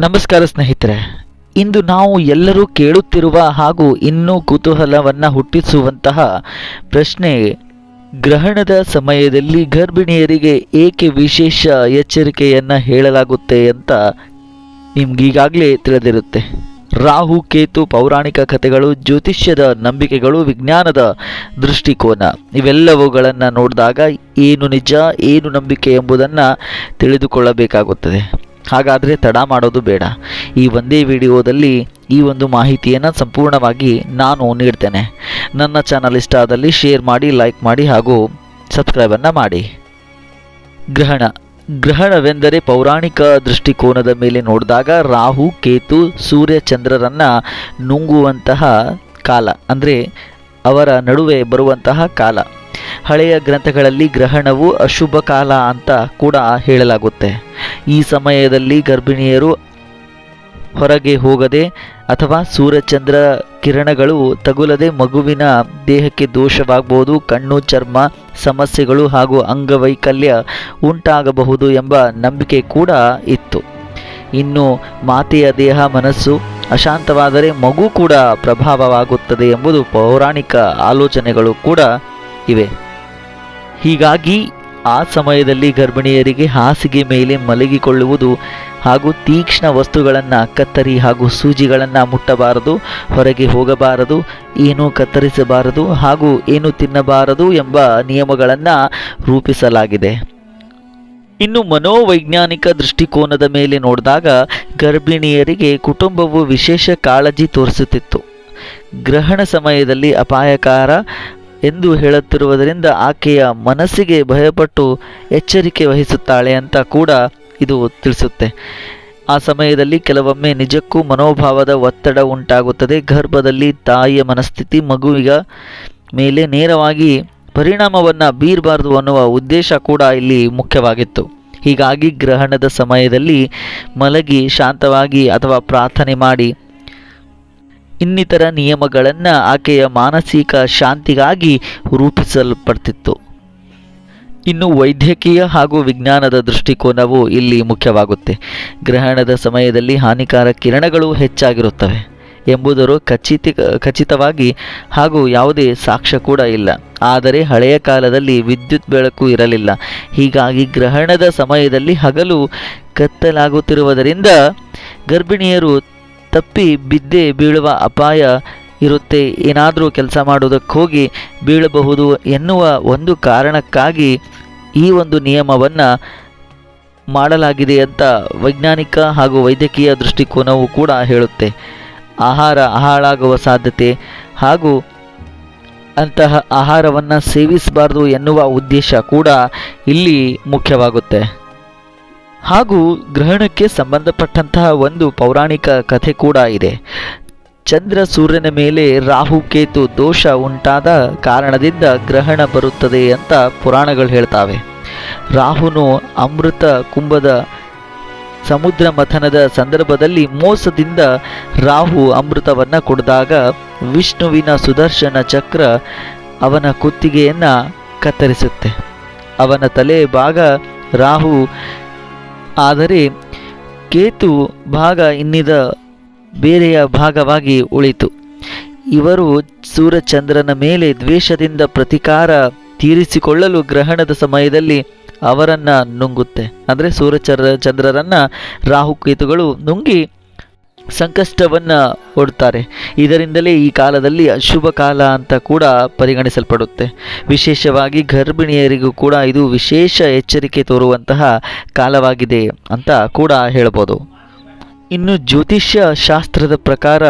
ನಮಸ್ಕಾರ ಸ್ನೇಹಿತರೆ, ಇಂದು ನಾವು ಎಲ್ಲರೂ ಕೇಳುತ್ತಿರುವ ಹಾಗೂ ಇನ್ನೂ ಕುತೂಹಲವನ್ನು ಹುಟ್ಟಿಸುವಂತಹ ಪ್ರಶ್ನೆ, ಗ್ರಹಣದ ಸಮಯದಲ್ಲಿ ಗರ್ಭಿಣಿಯರಿಗೆ ಏಕೆ ವಿಶೇಷ ಎಚ್ಚರಿಕೆಯನ್ನು ಹೇಳಲಾಗುತ್ತೆ ಅಂತ ನಿಮ್ಗೀಗಾಗಲೇ ತಿಳಿದಿರುತ್ತೆ. ರಾಹು ಕೇತು ಪೌರಾಣಿಕ ಕಥೆಗಳು, ಜ್ಯೋತಿಷ್ಯದ ನಂಬಿಕೆಗಳು, ವಿಜ್ಞಾನದ ದೃಷ್ಟಿಕೋನ ಇವೆಲ್ಲವುಗಳನ್ನು ನೋಡಿದಾಗ ಏನು ನಿಜ ಏನು ನಂಬಿಕೆ ಎಂಬುದನ್ನು ತಿಳಿದುಕೊಳ್ಳಬೇಕಾಗುತ್ತದೆ. ಹಾಗಾದರೆ ತಡ ಮಾಡೋದು ಬೇಡ. ಈ ಒಂದೇ ವಿಡಿಯೋದಲ್ಲಿ ಈ ಒಂದು ಮಾಹಿತಿಯನ್ನು ಸಂಪೂರ್ಣವಾಗಿ ನಾನು ನೀಡ್ತೇನೆ. ನನ್ನ ಚಾನಲ್ ಇಷ್ಟ ಆದಲ್ಲಿ ಶೇರ್ ಮಾಡಿ, ಲೈಕ್ ಮಾಡಿ ಹಾಗೂ ಸಬ್ಸ್ಕ್ರೈಬನ್ನು ಮಾಡಿ. ಗ್ರಹಣವೆಂದರೆ ಪೌರಾಣಿಕ ದೃಷ್ಟಿಕೋನದ ಮೇಲೆ ನೋಡಿದಾಗ ರಾಹು ಕೇತು ಸೂರ್ಯ ಚಂದ್ರರನ್ನು ನುಂಗುವಂತಹ ಕಾಲ, ಅಂದರೆ ಅವರ ನಡುವೆ ಬರುವಂತಹ ಕಾಲ. ಹಳೆಯ ಗ್ರಂಥಗಳಲ್ಲಿ ಗ್ರಹಣವು ಅಶುಭ ಕಾಲ ಅಂತ ಕೂಡ ಹೇಳಲಾಗುತ್ತೆ. ಈ ಸಮಯದಲ್ಲಿ ಗರ್ಭಿಣಿಯರು ಹೊರಗೆ ಹೋಗದೆ ಅಥವಾ ಸೂರ್ಯಚಂದ್ರ ಕಿರಣಗಳು ತಗುಲದೆ ಮಗುವಿನ ದೇಹಕ್ಕೆ ದೋಷವಾಗಬಹುದು, ಕಣ್ಣು ಚರ್ಮ ಸಮಸ್ಯೆಗಳು ಹಾಗೂ ಅಂಗವೈಕಲ್ಯ ಉಂಟಾಗಬಹುದು ಎಂಬ ನಂಬಿಕೆ ಕೂಡ ಇತ್ತು. ಇನ್ನು ಮಾತೆಯ ದೇಹ ಮನಸ್ಸು ಅಶಾಂತವಾದರೆ ಮಗು ಕೂಡ ಪ್ರಭಾವವಾಗುತ್ತದೆ ಎಂಬುದು ಪೌರಾಣಿಕ ಆಲೋಚನೆಗಳು ಕೂಡ ಇವೆ. ಹೀಗಾಗಿ ಆ ಸಮಯದಲ್ಲಿ ಗರ್ಭಿಣಿಯರಿಗೆ ಹಾಸಿಗೆ ಮೇಲೆ ಮಲಗಿಕೊಳ್ಳುವುದು ಹಾಗೂ ತೀಕ್ಷ್ಣ ವಸ್ತುಗಳನ್ನು ಕತ್ತರಿ ಹಾಗೂ ಸೂಜಿಗಳನ್ನು ಮುಟ್ಟಬಾರದು, ಹೊರಗೆ ಹೋಗಬಾರದು, ಏನೂ ಕತ್ತರಿಸಬಾರದು ಹಾಗೂ ಏನು ತಿನ್ನಬಾರದು ಎಂಬ ನಿಯಮಗಳನ್ನು ರೂಪಿಸಲಾಗಿದೆ. ಇನ್ನು ಮನೋವೈಜ್ಞಾನಿಕ ದೃಷ್ಟಿಕೋನದ ಮೇಲೆ ನೋಡಿದಾಗ ಗರ್ಭಿಣಿಯರಿಗೆ ಕುಟುಂಬವು ವಿಶೇಷ ಕಾಳಜಿ ತೋರಿಸುತ್ತಿತ್ತು. ಗ್ರಹಣ ಸಮಯದಲ್ಲಿ ಅಪಾಯಕಾರ ಎಂದು ಹೇಳುತ್ತಿರುವುದರಿಂದ ಆಕೆಯ ಮನಸ್ಸಿಗೆ ಭಯಪಟ್ಟು ಎಚ್ಚರಿಕೆ ವಹಿಸುತ್ತಾಳೆ ಅಂತ ಕೂಡ ಇದು ತಿಳಿಸುತ್ತೆ. ಆ ಸಮಯದಲ್ಲಿ ಕೆಲವೊಮ್ಮೆ ನಿಜಕ್ಕೂ ಮನೋಭಾವದ ಒತ್ತಡ ಉಂಟಾಗುತ್ತದೆ. ಗರ್ಭದಲ್ಲಿ ತಾಯಿಯ ಮನಸ್ಥಿತಿ ಮಗುವಿನ ಮೇಲೆ ನೇರವಾಗಿ ಪರಿಣಾಮವನ್ನು ಬೀರಬಾರದು ಅನ್ನುವ ಉದ್ದೇಶ ಕೂಡ ಇಲ್ಲಿ ಮುಖ್ಯವಾಗಿತ್ತು. ಹೀಗಾಗಿ ಗ್ರಹಣದ ಸಮಯದಲ್ಲಿ ಮಲಗಿ ಶಾಂತವಾಗಿ ಅಥವಾ ಪ್ರಾರ್ಥನೆ ಮಾಡಿ ಇನ್ನಿತರ ನಿಯಮಗಳನ್ನು ಆಕೆಯ ಮಾನಸಿಕ ಶಾಂತಿಗಾಗಿ ರೂಪಿಸಲ್ಪಡ್ತಿತ್ತು. ಇನ್ನು ವೈದ್ಯಕೀಯ ಹಾಗೂ ವಿಜ್ಞಾನದ ದೃಷ್ಟಿಕೋನವು ಇಲ್ಲಿ ಮುಖ್ಯವಾಗುತ್ತೆ. ಗ್ರಹಣದ ಸಮಯದಲ್ಲಿ ಹಾನಿಕಾರಕ ಕಿರಣಗಳು ಹೆಚ್ಚಾಗಿರುತ್ತವೆ ಎಂಬುದರ ಖಚಿತವಾಗಿ ಹಾಗೂ ಯಾವುದೇ ಸಾಕ್ಷ್ಯ ಕೂಡ ಇಲ್ಲ. ಆದರೆ ಹಳೆಯ ಕಾಲದಲ್ಲಿ ವಿದ್ಯುತ್ ಬೆಳಕು ಇರಲಿಲ್ಲ. ಹೀಗಾಗಿ ಗ್ರಹಣದ ಸಮಯದಲ್ಲಿ ಹಗಲು ಕತ್ತಲಾಗುತ್ತಿರುವುದರಿಂದ ಗರ್ಭಿಣಿಯರು ತಪ್ಪಿ ಬಿದ್ದೆ ಬೀಳುವ ಅಪಾಯ ಇರುತ್ತೆ, ಏನಾದರೂ ಕೆಲಸ ಮಾಡೋದಕ್ಕೆ ಹೋಗಿ ಬೀಳಬಹುದು ಎನ್ನುವ ಒಂದು ಕಾರಣಕ್ಕಾಗಿ ಈ ಒಂದು ನಿಯಮವನ್ನು ಮಾಡಲಾಗಿದೆ ಅಂತ ವೈಜ್ಞಾನಿಕ ಹಾಗೂ ವೈದ್ಯಕೀಯ ದೃಷ್ಟಿಕೋನವು ಕೂಡ ಹೇಳುತ್ತೆ. ಆಹಾರ ಹಾಳಾಗುವ ಸಾಧ್ಯತೆ ಹಾಗೂ ಅಂತಹ ಆಹಾರವನ್ನು ಸೇವಿಸಬಾರ್ದು ಎನ್ನುವ ಉದ್ದೇಶ ಕೂಡ ಇಲ್ಲಿ ಮುಖ್ಯವಾಗುತ್ತೆ. ಹಾಗೂ ಗ್ರಹಣಕ್ಕೆ ಸಂಬಂಧಪಟ್ಟಂತಹ ಒಂದು ಪೌರಾಣಿಕ ಕಥೆ ಕೂಡ ಇದೆ. ಚಂದ್ರ ಸೂರ್ಯನ ಮೇಲೆ ರಾಹು ಕೇತು ದೋಷ ಉಂಟಾದ ಕಾರಣದಿಂದ ಗ್ರಹಣ ಬರುತ್ತದೆ ಅಂತ ಪುರಾಣಗಳು ಹೇಳ್ತಾವೆ. ರಾಹುನು ಅಮೃತ ಕುಂಭದ ಸಮುದ್ರ ಮಥನದ ಸಂದರ್ಭದಲ್ಲಿ ಮೋಸದಿಂದ ರಾಹು ಅಮೃತವನ್ನು ಕುಡಿದಾಗ ವಿಷ್ಣುವಿನ ಸುದರ್ಶನ ಚಕ್ರ ಅವನ ಕುತ್ತಿಗೆಯನ್ನು ಕತ್ತರಿಸುತ್ತೆ. ಅವನ ತಲೆ ಭಾಗ ರಾಹು ಆದರೆ ಕೇತು ಭಾಗ ಇನ್ನಿದ ಬೇರೆಯ ಭಾಗವಾಗಿ ಉಳಿತು. ಇವರು ಸೂರ್ಯಚಂದ್ರನ ಮೇಲೆ ದ್ವೇಷದಿಂದ ಪ್ರತೀಕಾರ ತೀರಿಸಿಕೊಳ್ಳಲು ಗ್ರಹಣದ ಸಮಯದಲ್ಲಿ ಅವರನ್ನು ನುಂಗುತ್ತೆ. ಅಂದರೆ ಸೂರ್ಯಚಂದ್ರರನ್ನು ರಾಹುಕೇತುಗಳು ನುಂಗಿ ಸಂಕಷ್ಟವನ್ನು ಒಡ್ತಾರೆ. ಇದರಿಂದಲೇ ಈ ಕಾಲದಲ್ಲಿ ಅಶುಭ ಕಾಲ ಅಂತ ಕೂಡ ಪರಿಗಣಿಸಲ್ಪಡುತ್ತೆ. ವಿಶೇಷವಾಗಿ ಗರ್ಭಿಣಿಯರಿಗೂ ಕೂಡ ಇದು ವಿಶೇಷ ಎಚ್ಚರಿಕೆ ತೋರುವಂತಹ ಕಾಲವಾಗಿದೆ ಅಂತ ಕೂಡ ಹೇಳ್ಬೋದು. ಇನ್ನು ಜ್ಯೋತಿಷ್ಯ ಶಾಸ್ತ್ರದ ಪ್ರಕಾರ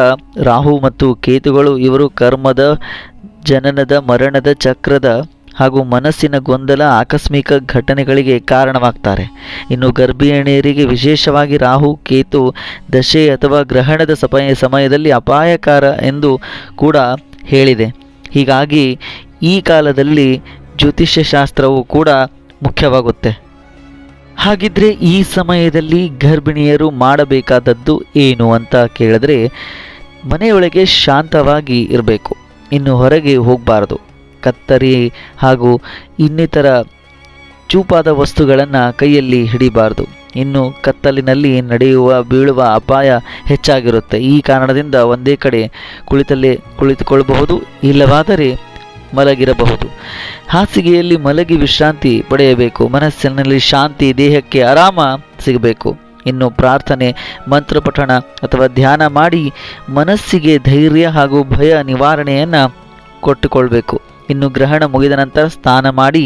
ರಾಹು ಮತ್ತು ಕೇತುಗಳು ಇವರು ಕರ್ಮದ, ಜನನದ, ಮರಣದ ಚಕ್ರದ ಹಾಗೂ ಮನಸ್ಸಿನ ಗೊಂದಲ, ಆಕಸ್ಮಿಕ ಘಟನೆಗಳಿಗೆ ಕಾರಣವಾಗ್ತಾರೆ. ಇನ್ನು ಗರ್ಭಿಣಿಯರಿಗೆ ವಿಶೇಷವಾಗಿ ರಾಹು ಕೇತು ದಶೆ ಅಥವಾ ಗ್ರಹಣದ ಸಮಯದಲ್ಲಿ ಅಪಾಯಕಾರ ಎಂದು ಕೂಡ ಹೇಳಿದೆ. ಹೀಗಾಗಿ ಈ ಕಾಲದಲ್ಲಿ ಜ್ಯೋತಿಷ್ಯ ಶಾಸ್ತ್ರವು ಕೂಡ ಮುಖ್ಯವಾಗುತ್ತೆ. ಹಾಗಿದ್ರೆ ಈ ಸಮಯದಲ್ಲಿ ಗರ್ಭಿಣಿಯರು ಮಾಡಬೇಕಾದದ್ದು ಏನು ಅಂತ ಕೇಳಿದ್ರೆ, ಮನೆಯೊಳಗೆ ಶಾಂತವಾಗಿ ಇರಬೇಕು. ಇನ್ನು ಹೊರಗೆ ಹೋಗಬಾರದು. ಕತ್ತರಿ ಹಾಗೂ ಇನ್ನಿತರ ಚೂಪಾದ ವಸ್ತುಗಳನ್ನು ಕೈಯಲ್ಲಿ ಹಿಡಿಬಾರ್ದು. ಇನ್ನು ಕತ್ತಲಿನಲ್ಲಿ ಬೀಳುವ ಅಪಾಯ ಹೆಚ್ಚಾಗಿರುತ್ತೆ. ಈ ಕಾರಣದಿಂದ ಒಂದೇ ಕಡೆ ಕುಳಿತುಕೊಳ್ಳಬಹುದು, ಇಲ್ಲವಾದರೆ ಮಲಗಿರಬಹುದು. ಹಾಸಿಗೆಯಲ್ಲಿ ಮಲಗಿ ವಿಶ್ರಾಂತಿ ಪಡೆಯಬೇಕು. ಮನಸ್ಸಿನಲ್ಲಿ ಶಾಂತಿ, ದೇಹಕ್ಕೆ ಆರಾಮ ಸಿಗಬೇಕು. ಇನ್ನು ಪ್ರಾರ್ಥನೆ, ಮಂತ್ರಪಠಣ ಅಥವಾ ಧ್ಯಾನ ಮಾಡಿ ಮನಸ್ಸಿಗೆ ಧೈರ್ಯ ಹಾಗೂ ಭಯ ನಿವಾರಣೆಯನ್ನು ಕೊಟ್ಟುಕೊಳ್ಬೇಕು. ಇನ್ನು ಗ್ರಹಣ ಮುಗಿದ ನಂತರ ಸ್ನಾನ ಮಾಡಿ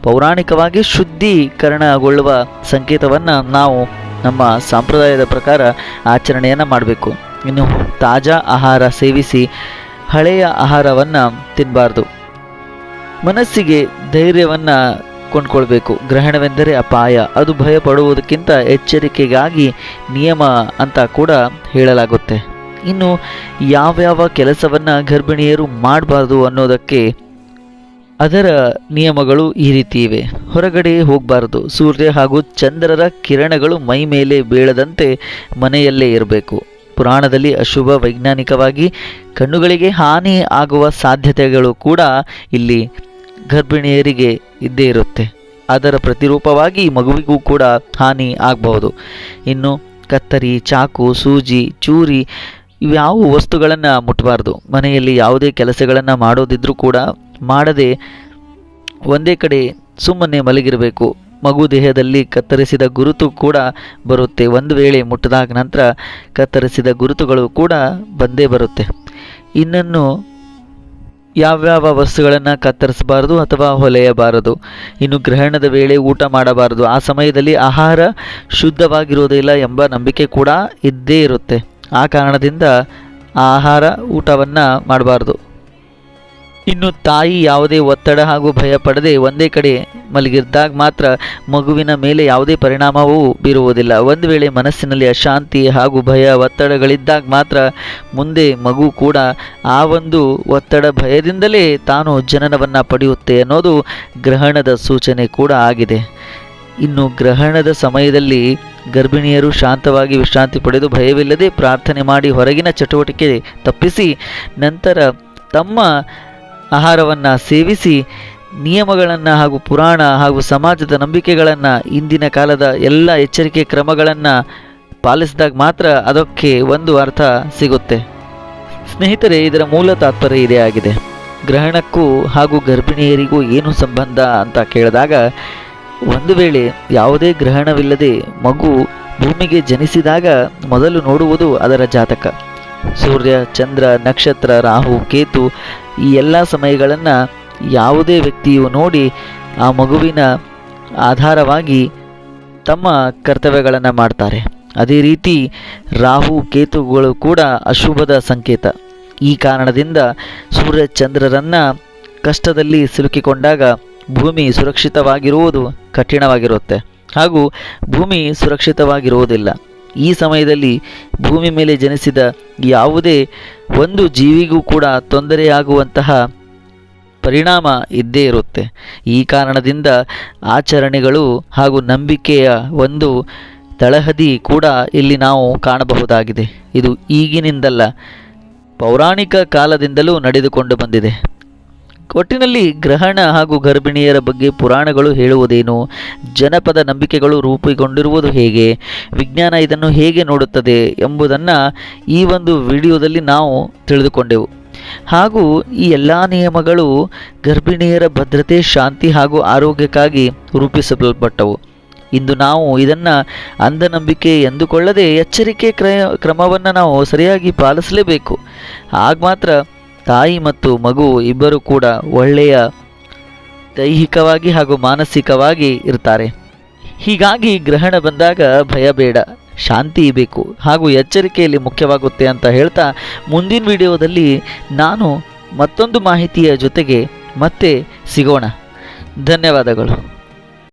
ಪೌರಾಣಿಕವಾಗಿ ಶುದ್ಧೀಕರಣಗೊಳ್ಳುವ ಸಂಕೇತವನ್ನು ನಾವು ನಮ್ಮ ಸಂಪ್ರದಾಯದ ಪ್ರಕಾರ ಆಚರಣೆಯನ್ನು ಮಾಡಬೇಕು. ಇನ್ನು ತಾಜಾ ಆಹಾರ ಸೇವಿಸಿ ಹಳೆಯ ಆಹಾರವನ್ನು ತಿನ್ನಬಾರ್ದು. ಮನಸ್ಸಿಗೆ ಧೈರ್ಯವನ್ನು ಕೊಂಡ್ಕೊಳ್ಬೇಕು. ಗ್ರಹಣವೆಂದರೆ ಅಪಾಯ, ಅದು ಭಯ ಪಡುವುದಕ್ಕಿಂತ ಎಚ್ಚರಿಕೆಗಾಗಿ ನಿಯಮ ಅಂತ ಕೂಡ ಹೇಳಲಾಗುತ್ತೆ. ಇನ್ನು ಯಾವ್ಯಾವ ಕೆಲಸವನ್ನು ಗರ್ಭಿಣಿಯರು ಮಾಡಬಾರ್ದು ಅನ್ನೋದಕ್ಕೆ ಅದರ ನಿಯಮಗಳು ಈ ರೀತಿ ಇವೆ. ಹೊರಗಡೆ ಹೋಗಬಾರ್ದು. ಸೂರ್ಯ ಹಾಗೂ ಚಂದ್ರರ ಕಿರಣಗಳು ಮೈ ಮೇಲೆ ಬೀಳದಂತೆ ಮನೆಯಲ್ಲೇ ಇರಬೇಕು. ಪುರಾಣದಲ್ಲಿ ಅಶುಭ, ವೈಜ್ಞಾನಿಕವಾಗಿ ಕಣ್ಣುಗಳಿಗೆ ಹಾನಿ ಆಗುವ ಸಾಧ್ಯತೆಗಳು ಕೂಡ ಇಲ್ಲಿ ಗರ್ಭಿಣಿಯರಿಗೆ ಇದ್ದೇ ಇರುತ್ತೆ. ಅದರ ಪ್ರತಿರೂಪವಾಗಿ ಮಗುವಿಗೂ ಕೂಡ ಹಾನಿ ಆಗಬಹುದು. ಇನ್ನು ಕತ್ತರಿ, ಚಾಕು, ಸೂಜಿ, ಚೂರಿ ಇವ್ಯಾವ ವಸ್ತುಗಳನ್ನು ಮುಟ್ಟಬಾರ್ದು. ಮನೆಯಲ್ಲಿ ಯಾವುದೇ ಕೆಲಸಗಳನ್ನು ಮಾಡೋದಿದ್ರೂ ಕೂಡ ಮಾಡದೆ ಒಂದೇ ಕಡೆ ಸುಮ್ಮನೆ ಮಲಗಿರಬೇಕು. ಮಗು ದೇಹದಲ್ಲಿ ಕತ್ತರಿಸಿದ ಗುರುತು ಕೂಡ ಬರುತ್ತೆ. ಒಂದು ವೇಳೆ ಮುಟ್ಟಿದಾಗ ನಂತರ ಕತ್ತರಿಸಿದ ಗುರುತುಗಳು ಕೂಡ ಬಂದೇ ಬರುತ್ತೆ. ಇನ್ನನ್ನು ಯಾವ್ಯಾವ ವಸ್ತುಗಳನ್ನು ಕತ್ತರಿಸಬಾರದು ಅಥವಾ ಹೊಲೆಯಬಾರದು. ಇನ್ನು ಗ್ರಹಣದ ವೇಳೆ ಊಟ ಮಾಡಬಾರದು. ಆ ಸಮಯದಲ್ಲಿ ಆಹಾರ ಶುದ್ಧವಾಗಿರುವುದಿಲ್ಲ ಎಂಬ ನಂಬಿಕೆ ಕೂಡ ಇದ್ದೇ ಇರುತ್ತೆ. ಆ ಕಾರಣದಿಂದ ಆಹಾರ ಊಟವನ್ನು ಮಾಡಬಾರ್ದು. ಇನ್ನು ತಾಯಿ ಯಾವುದೇ ಒತ್ತಡ ಹಾಗೂ ಭಯ ಪಡದೆ ಒಂದೇ ಕಡೆ ಮಲಗಿದ್ದಾಗ ಮಾತ್ರ ಮಗುವಿನ ಮೇಲೆ ಯಾವುದೇ ಪರಿಣಾಮವೂ ಬೀರುವುದಿಲ್ಲ. ಒಂದು ವೇಳೆ ಮನಸ್ಸಿನಲ್ಲಿ ಅಶಾಂತಿ ಹಾಗೂ ಭಯ, ಒತ್ತಡಗಳಿದ್ದಾಗ ಮಾತ್ರ ಮುಂದೆ ಮಗು ಕೂಡ ಆ ಒಂದು ಒತ್ತಡ, ಭಯದಿಂದಲೇ ತಾನು ಜನನವನ್ನು ಪಡೆಯುತ್ತೆ ಅನ್ನೋದು ಗ್ರಹಣದ ಸೂಚನೆ ಕೂಡ ಆಗಿದೆ. ಇನ್ನು ಗ್ರಹಣದ ಸಮಯದಲ್ಲಿ ಗರ್ಭಿಣಿಯರು ಶಾಂತವಾಗಿ ವಿಶ್ರಾಂತಿ ಪಡೆದು ಭಯವಿಲ್ಲದೆ ಪ್ರಾರ್ಥನೆ ಮಾಡಿ ಹೊರಗಿನ ಚಟುವಟಿಕೆ ತಪ್ಪಿಸಿ ನಂತರ ತಮ್ಮ ಆಹಾರವನ್ನು ಸೇವಿಸಿ ನಿಯಮಗಳನ್ನು ಹಾಗೂ ಪುರಾಣ ಹಾಗೂ ಸಮಾಜದ ನಂಬಿಕೆಗಳನ್ನು, ಇಂದಿನ ಕಾಲದ ಎಲ್ಲ ಎಚ್ಚರಿಕೆ ಕ್ರಮಗಳನ್ನು ಪಾಲಿಸಿದಾಗ ಮಾತ್ರ ಅದಕ್ಕೆ ಒಂದು ಅರ್ಥ ಸಿಗುತ್ತೆ. ಸ್ನೇಹಿತರೆ, ಇದರ ಮೂಲ ತಾತ್ಪರ್ಯ ಇದೇ ಆಗಿದೆ. ಗ್ರಹಣಕ್ಕೂ ಹಾಗೂ ಗರ್ಭಿಣಿಯರಿಗೂ ಏನು ಸಂಬಂಧ ಅಂತ ಕೇಳಿದಾಗ, ಒಂದು ವೇಳೆ ಯಾವುದೇ ಗ್ರಹಣವಿಲ್ಲದೆ ಮಗು ಭೂಮಿಗೆ ಜನಿಸಿದಾಗ ಮೊದಲು ನೋಡುವುದು ಅದರ ಜಾತಕ. ಸೂರ್ಯ, ಚಂದ್ರ, ನಕ್ಷತ್ರ, ರಾಹು, ಕೇತು ಈ ಎಲ್ಲ ಸಮಯಗಳನ್ನು ಯಾವುದೇ ವ್ಯಕ್ತಿಯು ನೋಡಿ ಆ ಮಗುವಿನ ಆಧಾರವಾಗಿ ತಮ್ಮ ಕರ್ತವ್ಯಗಳನ್ನು ಮಾಡ್ತಾರೆ. ಅದೇ ರೀತಿ ರಾಹು, ಕೇತುಗಳು ಕೂಡ ಅಶುಭದ ಸಂಕೇತ. ಈ ಕಾರಣದಿಂದ ಸೂರ್ಯ, ಚಂದ್ರರನ್ನು ಕಷ್ಟದಲ್ಲಿ ಸಿಲುಕಿಕೊಂಡಾಗ ಭೂಮಿ ಸುರಕ್ಷಿತವಾಗಿರುವುದು ಕಠಿಣವಾಗಿರುತ್ತೆ ಹಾಗೂ ಭೂಮಿ ಸುರಕ್ಷಿತವಾಗಿರುವುದಿಲ್ಲ. ಈ ಸಮಯದಲ್ಲಿ ಭೂಮಿ ಮೇಲೆ ಜನಿಸಿದ ಯಾವುದೇ ಒಂದು ಜೀವಿಗೂ ಕೂಡ ತೊಂದರೆಯಾಗುವಂತಹ ಪರಿಣಾಮ ಇದ್ದೇ ಇರುತ್ತೆ. ಈ ಕಾರಣದಿಂದ ಆಚರಣೆಗಳು ಹಾಗೂ ನಂಬಿಕೆಯ ಒಂದು ತಳಹದಿ ಕೂಡ ಇಲ್ಲಿ ನಾವು ಕಾಣಬಹುದಾಗಿದೆ. ಇದು ಈಗಿನಿಂದಲ್ಲ, ಪೌರಾಣಿಕ ಕಾಲದಿಂದಲೂ ನಡೆದುಕೊಂಡು ಬಂದಿದೆ. ಒಟ್ಟಿನಲ್ಲಿ ಗ್ರಹಣ ಹಾಗೂ ಗರ್ಭಿಣಿಯರ ಬಗ್ಗೆ ಪುರಾಣಗಳು ಹೇಳುವುದೇನು, ಜನಪದ ನಂಬಿಕೆಗಳು ರೂಪುಗೊಂಡಿರುವುದು ಹೇಗೆ, ವಿಜ್ಞಾನ ಇದನ್ನು ಹೇಗೆ ನೋಡುತ್ತದೆ ಎಂಬುದನ್ನು ಈ ಒಂದು ವಿಡಿಯೋದಲ್ಲಿ ನಾವು ತಿಳಿದುಕೊಂಡೆವು. ಹಾಗೂ ಈ ಎಲ್ಲ ನಿಯಮಗಳು ಗರ್ಭಿಣಿಯರ ಭದ್ರತೆ, ಶಾಂತಿ ಹಾಗೂ ಆರೋಗ್ಯಕ್ಕಾಗಿ ರೂಪಿಸಲ್ಪಟ್ಟವು. ಇಂದು ನಾವು ಇದನ್ನು ಅಂಧನಂಬಿಕೆ ಎಂದುಕೊಳ್ಳದೆ ಎಚ್ಚರಿಕೆ ಕ್ರಮವನ್ನು ನಾವು ಸರಿಯಾಗಿ ಪಾಲಿಸಲೇಬೇಕು. ಆಗ ಮಾತ್ರ ತಾಯಿ ಮತ್ತು ಮಗು ಇಬ್ಬರು ಕೂಡ ಒಳ್ಳೆಯ ದೈಹಿಕವಾಗಿ ಹಾಗೂ ಮಾನಸಿಕವಾಗಿ ಇರ್ತಾರೆ. ಹೀಗಾಗಿ ಗ್ರಹಣ ಬಂದಾಗ ಭಯ ಬೇಡ, ಶಾಂತಿ ಬೇಕು ಹಾಗೂ ಎಚ್ಚರಿಕೆಯಲ್ಲಿ ಮುಖ್ಯವಾಗುತ್ತೆ ಅಂತ ಹೇಳ್ತಾ ಮುಂದಿನ ವಿಡಿಯೋದಲ್ಲಿ ನಾನು ಮತ್ತೊಂದು ಮಾಹಿತಿಯ ಜೊತೆಗೆ ಮತ್ತೆ ಸಿಗೋಣ. ಧನ್ಯವಾದಗಳು.